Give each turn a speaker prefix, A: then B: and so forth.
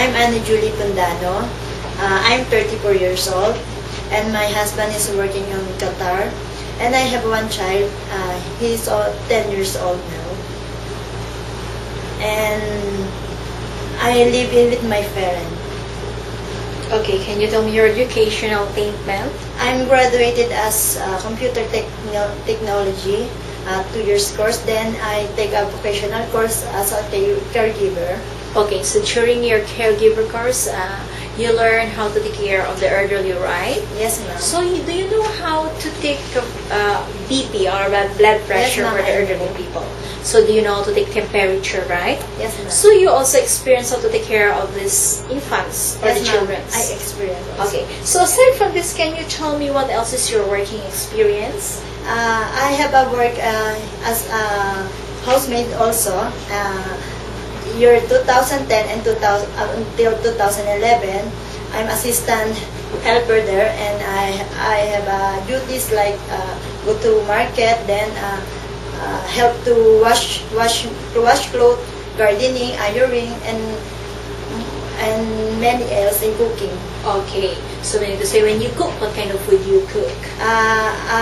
A: I'm Anna Julie Pundano. I'm 34 years old, and my husband is working in Qatar. And I have one child. He's 10 years old now. And I live in with my parents.
B: Okay, can you tell me your educational attainment?
A: I'm graduated as computer technology, 2 years course. Then I take a vocational course as a caregiver.
B: Okay, so during your caregiver course, you learn how to take care of the elderly, right?
A: Yes, ma'am.
B: So, do you know how to take BP or blood pressure
A: ma'am,
B: for the
A: I
B: elderly
A: know.
B: people? So, do you know how to take temperature, right?
A: Yes, ma'am.
B: So, you also experience how to take care of these infants or
A: Yes,
B: the
A: ma'am.
B: children?
A: I experience. Also.
B: Okay, so aside from this, can you tell me what else is your working experience?
A: I have a work as a housemaid also. Year 2010 and 2000 until 2011, I'm assistant helper there, and I have duties like go to market, then help to wash clothes, gardening, ironing, and many else in cooking.
B: Okay, so when you say when you cook, what kind of food you cook?